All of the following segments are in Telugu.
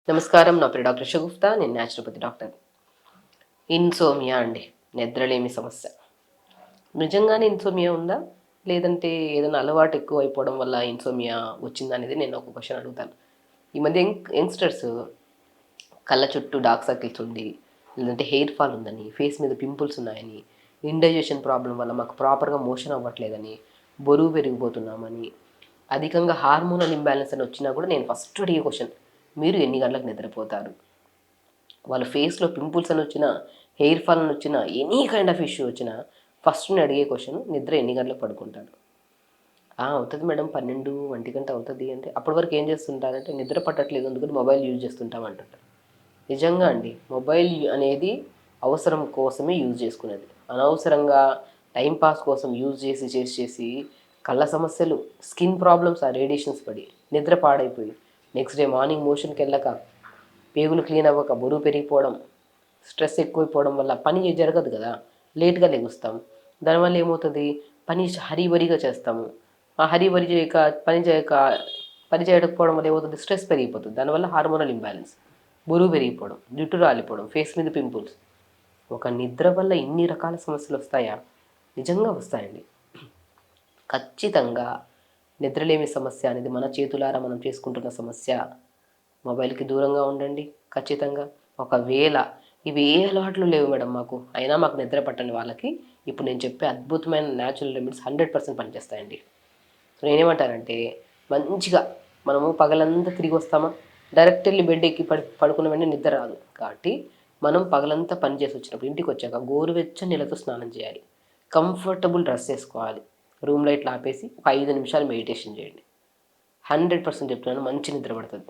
నమస్కారం. నా పేరు డాక్టర్ షగుఫ్తా. నేను న్యాచురోపతి డాక్టర్. ఇన్సోమియా అండి. నిద్రలేమి సమస్య. నిజంగానే ఇన్సోమియా ఉందా? లేదంటే ఏదైనా అలవాటు ఎక్కువైపోవడం వల్ల ఇన్సోమియా వచ్చిందనేది నేను ఒక క్వెషన్ అడుగుతాను. ఈ మధ్య యంగ్‌స్టర్స్ కళ్ళ చుట్టూ డార్క్ సర్కిల్స్ ఉండి, లేదంటే హెయిర్ ఫాల్ ఉందని, ఫేస్ మీద పింపుల్స్ ఉన్నాయని, ఇండైజెషన్ ప్రాబ్లమ్ వల్ల మాకు ప్రాపర్‌గా మోషన్ అవ్వట్లేదని, బరువు పెరిగిపోతున్నామని, అధికంగా హార్మోనల్ ఇంబాలెన్స్ అని వచ్చినా కూడా నేను ఫస్ట్ అడిగే క్వెషన్ మీరు ఎన్ని గంటలకు నిద్రపోతారు? వాళ్ళ ఫేస్‌లో పింపుల్స్ అని వచ్చినా, హెయిర్ ఫాల్ అని వచ్చినా, ఎనీ కైండ్ ఆఫ్ ఇష్యూ వచ్చినా ఫస్ట్ నేను అడిగే క్వెషన్ నిద్ర ఎన్ని గంటలకు పడుకుంటారు? అవుతది మేడం 12, 1 అవుతది అంటే, అప్పటి వరకు ఏం చేస్తుంటారంటే నిద్ర పట్టట్లేదు అందుకని మొబైల్ యూజ్ చేస్తుంటాం అంటుంటారు. నిజంగా అండి. మొబైల్ అనేది అవసరం కోసమే యూజ్ చేసుకునేది. అనవసరంగా టైమ్ పాస్ కోసం యూజ్ చేసి కళ్ళ సమస్యలు, స్కిన్ ప్రాబ్లమ్స్ ఆ రేడియేషన్స్ పడి, నిద్ర పాడైపోయి, నెక్స్ట్ డే మార్నింగ్ మోషన్‌కెళ్ళక, పేగులు క్లీన్ అవ్వక, బరువు పెరిగిపోవడం, స్ట్రెస్ ఎక్కువైపోవడం వల్ల పని జరగదు కదా! లేట్‌గా లెగుస్తాం. దానివల్ల ఏమవుతది? పని హరీబరీగా చేస్తాము. ఆ హరీబరీ చేయక, పని చేయక, పని చేయకపోవడం వల్ల ఏమవుతది? స్ట్రెస్ పెరిగిపోతుంది. దానివల్ల హార్మోనల్ ఇంబాలెన్స్, బరువు పెరిగిపోవడం, జుట్టు రాలిపోవడం, ఫేస్ మీద పింపుల్స్. ఒక నిద్ర వల్ల ఇన్ని రకాల సమస్యలొస్తాయా? నిజంగా వస్తాయండి. ఖచ్చితంగా నిద్రలేమి సమస్య అనేది మన చేతులారా మనం చేసుకుంటున్న సమస్య. మొబైల్‌కి దూరంగా ఉండండి ఖచ్చితంగా. ఒకవేళ ఇవి ఏ అలవాట్లు లేవు మేడం మాకు. అయినా మాకు నిద్ర పట్టని వాళ్ళకి ఇప్పుడు నేను చెప్పే అద్భుతమైన న్యాచురల్ రెమెడీస్ 100% పనిచేస్తాయండి. సో నేనేమంటానంటే మంచిగా మనము పగలంతా తిరిగొస్తామా, డైరెక్ట్ ఎళ్లి బెడ్ ఎక్కి పడుకున్న వెంటనే నిద్ర రాదు. కాబట్టి మనం పగలంతా పని చేసొచ్చినప్పుడు ఇంటికొచ్చాక గోరువెచ్చని నీళ్ళతో స్నానం చేయాలి. కంఫర్టబుల్ డ్రెస్ ఏసుకోవాలి. రూమ్ లైట్లు ఆపేసి ఒక 5 నిమిషాలు మెడిటేషన్ చేయండి. 100% చెప్తున్నాను మంచి నిద్ర పడతది.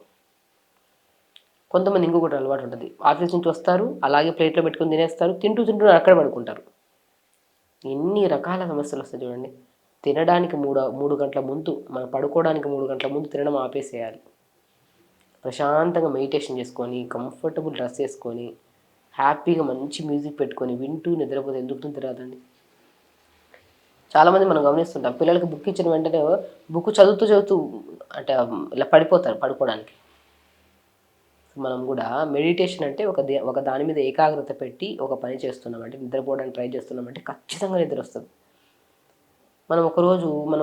కొంతమంది ఇంకొకటి అలవాటు ఉంటది. ఆఫీస్ నుంచి వస్తారు, అలాగే ప్లేట్‌లో పెట్టుకొని తినేస్తారు. తింటూ అక్కడే పడుకుంటారు. ఎన్ని రకాల సమస్యలొస్తాయి చూడండి. తినడానికి 3 గంటల ముందు, మనం పడుకోవడానికి 3 గంటల ముందు తినడం ఆపేసేయాలి. ప్రశాంతంగా మెడిటేషన్ చేసుకొని, కంఫర్టబుల్ డ్రెస్ ఏసుకొని, హ్యాపీగా మంచి మ్యూజిక్ పెట్టుకొని వింటూ నిద్రపోతే ఎందుకు నిద్ర రాదండి? చాలామంది మనం గమనిస్తుంటాం. పిల్లలకి బుక్ ఇచ్చిన వెంటనే బుక్ చదువుతూ అంటే ఇలా పడిపోతారు పడుకోవడానికి. మనం గూడా మెడిటేషన్ అంటే ఒక దాని మీద ఏకాగ్రత పెట్టి ఒక పని చేస్తున్నామంటే, నిద్రపోవడానికి ట్రై చేస్తున్నామంటే ఖచ్చితంగా నిద్రొస్తది. మనం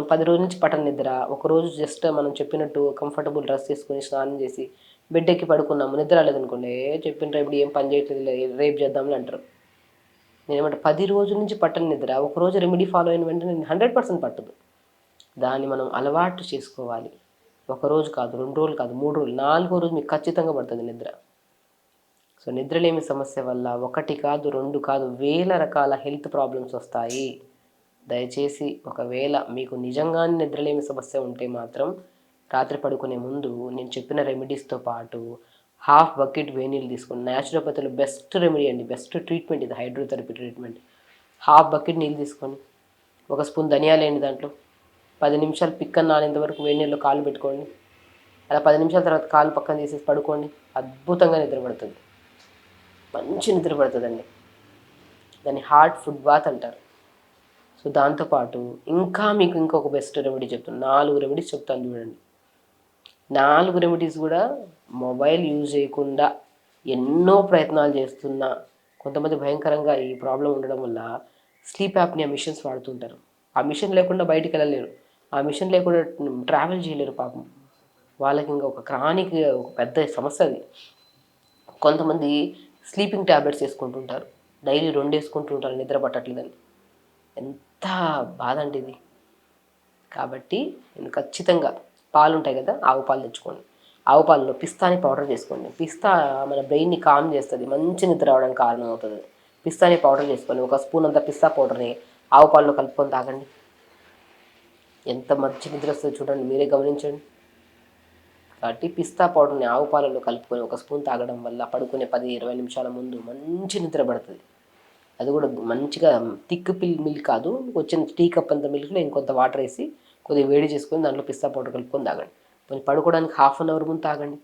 10 రోజుల నుంచి పట్టని నిద్ర, ఒకరోజు జస్ట్ మనం చెప్పినట్టు కంఫర్టబుల్ డ్రెస్ ఏసుకొని, స్నానం చేసి, బెడ్ ఎక్కి పడుకున్నాము. నిద్ర రాలేదనుకోండి, చెప్పిండ్రా ఇప్పుడు ఏం పని చేయట్లేదులే రేపు చేద్దాంలే అంటారు. నేనేమంటా 10 రోజుల నుంచి పట్టని నిద్ర, ఒకరోజు రెమెడీ ఫాలో అయిన వెంటనే 100% పట్టదు. దాన్ని మనం అలవాటు చేసుకోవాలి. ఒకరోజు కాదు, 2 రోజులు కాదు, 3 రోజులు, 4 రోజు మీకు ఖచ్చితంగా పడతది నిద్ర. సో నిద్రలేమి సమస్య వల్ల ఒకటి కాదు, 2 కాదు, వేల రకాల హెల్త్ ప్రాబ్లమ్స్ వస్తాయి. దయచేసి ఒకవేళ మీకు నిజంగానే నిద్రలేమి సమస్య ఉంటే మాత్రం రాత్రి పడుకునే ముందు నేను చెప్పిన రెమెడీస్‌తో పాటు హాఫ్ బకెట్ వేడి నీళ్ళు తీసుకోండి. న్యాచురోపతిలో బెస్ట్ రెమెడీ అండి. బెస్ట్ ట్రీట్మెంట్ ఇది హైడ్రోథెరపీ ట్రీట్మెంట్. హాఫ్ బకెట్ నీళ్ళు తీసుకోండి. ఒక స్పూన్ ధనియాలేయండి దాంట్లో. 10 నిమిషాలు పిక్కన నానేంత వరకు వేడి నీళ్ళలో కాళ్ళు పెట్టుకోండి. అలా 10 నిమిషాల తర్వాత కాళ్ళు పక్కన తీసేసి పడుకోండి. అద్భుతంగా నిద్ర పడుతుంది. మంచి నిద్ర పడుతుందండి. దాన్ని హార్ట్ ఫుడ్ బాత్ అంటారు. సో దాంతో పాటు ఇంకా మీకు ఇంకొక బెస్ట్ రెమెడీ చెప్తాను. 4 రెమెడీస్ చెప్తాను చూడండి. 4 రెమెడీస్ కూడా మొబైల్ యూజ్ చేయకుండా ఎన్నో ప్రయత్నాలు చేస్తున్నా కొంతమంది భయంకరంగా ఈ ప్రాబ్లమ్ ఉండడం వల్ల స్లీప్ యాప్నియా మిషన్స్ వాడుతుంటారు. ఆ మిషన్ లేకుండా బయటికెళ్ళలేరు. ఆ మిషన్ లేకుండా ట్రావెల్ చేయలేరు పాపం. వాళ్ళకి ఇంక ఒక క్రానిక్ ఒక పెద్ద సమస్య అది. కొంతమంది స్లీపింగ్ టాబ్లెట్స్ ఏసుకుంటుంటారు. డైలీ 2 ఏసుకుంటూ ఉంటారు నిద్ర పట్టట్లేదని. ఎంత బాధండి ఇది. కాబట్టి నేను ఖచ్చితంగా పాలుంటాయి కదా! ఆవు పాలు తెచ్చుకోండి. ఆవు పాలలో పిస్తాని పౌడర్ చేసుకోండి. పిస్తా మన బ్రెయిన్‌ని కామ్ చేస్తది. మంచి నిద్ర రావడానికి కారణమవుతది. పిస్తాని పౌడర్ చేసుకొని ఒక స్పూన్ అంత పిస్తా పౌడర్‌ని ఆవు పాలలో కలుపుకొని తాగండి. ఎంత మంచి నిద్రొస్తదో చూడండి. మీరే గమనించండి. కాబట్టి పిస్తా పౌడర్‌ని ఆవు పాలలో కలుపుకొని ఒక స్పూన్ తాగడం వల్ల పడుకునే 10, 20 నిమిషాల ముందు మంచి నిద్ర పడతది. అది కూడా మంచిగా థిక్ మిల్క్ కాదు. వచ్చిన టీ కప్ అంత మిల్క్‌లో ఇంకొంత వాటర్ ఏసి కొద్దిగా వేడి చేసుకొని దాంట్లో పిస్తా పౌడర్ కలుపుకొని తాగండి. పోనీ పడుకోవడానికి హాఫ్ అన్ అవర్ ముందు తాగండి.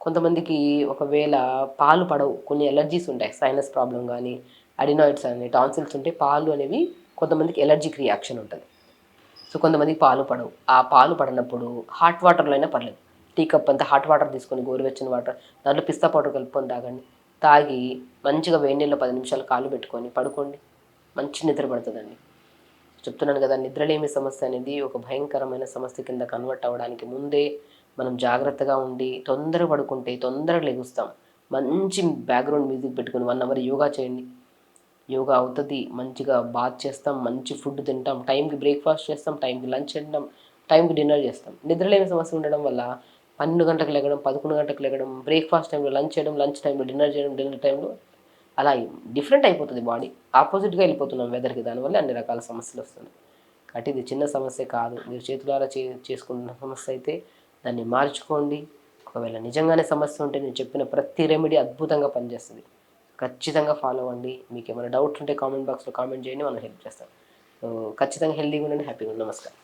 కొంతమందికి ఒకవేళ పాలు పడవు. కొన్ని అలర్జీస్ ఉంటాయి. సైనస్ ప్రాబ్లమ్ గానీ, అడినాయిడ్స్ అని, టాన్సిల్స్ ఉంటే పాలు అనేవి కొంతమందికి ఎలర్జిక్ రియాక్షన్ ఉంటది. సో కొంతమందికి పాలు పడవు. ఆ పాలు పడనప్పుడు హాట్ వాటర్‌లో అయినా పర్లేదు. టీ కప్ అంతా హాట్ వాటర్ తీసుకొని గోరువెచ్చని వాటర్ దాంట్లో పిస్తా పౌడర్ కలుపుకొని తాగండి. తాగి మంచిగా వేడి నీళ్ళలో 10 నిమిషాలు కాళ్ళు పెట్టుకొని పడుకోండి. మంచి నిద్ర పడుతుందండి. చెప్తున్నాను కదా, నిద్రలేమి సమస్య అనేది ఒక భయంకరమైన సమస్య కింద కన్వర్ట్ అవ్వడానికి ముందే మనం జాగ్రత్తగా ఉండి తొందరగా పడుకుంటే తొందరగా లెగుస్తాం. మంచి బ్యాక్గ్రౌండ్ మ్యూజిక్ పెట్టుకొని 1 అవర్ యోగా చేయండి. యోగా అవుతుంది. మంచిగా బాత్ చేస్తాం, మంచి ఫుడ్ తింటాం, టైంకి బ్రేక్ఫాస్ట్ చేస్తాం, టైంకి లంచ్ తింటాం, టైంకి డిన్నర్ చేస్తాం. నిద్రలేని సమస్య ఉండడం వల్ల 12 గంటలకు లెగడం, 11 గంటలకు లెగడం, బ్రేక్ఫాస్ట్ టైంలో లంచ్ చేయడం, లంచ్ టైంలో డిన్నర్ చేయడం, డిన్నర్ టైంలో అలా డిఫరెంట్ అయిపోతుంది బాడీ. ఆపోజిట్గా వెళ్ళిపోతున్నాం వెదర్కి. దానివల్ల అన్ని రకాల సమస్యలు వస్తున్నాయి. కాబట్టి ఇది చిన్న సమస్య కాదు. మీరు చేతులారా చేసుకున్న సమస్య అయితే దాన్ని మార్చుకోండి. ఒకవేళ నిజంగానే సమస్య ఉంటే నేను చెప్పిన ప్రతి రెమెడీ అద్భుతంగా పనిచేస్తుంది. ఖచ్చితంగా ఫాలో అవ్వండి. మీకు ఏమైనా డౌట్ ఉంటే కామెంట్ బాక్స్లో కామెంట్ చేయండి, మనం హెల్ప్ చేస్తాం. సో ఖచ్చితంగా హెల్తీగా ఉండండి, హ్యాపీగా ఉండండి. నమస్కారం.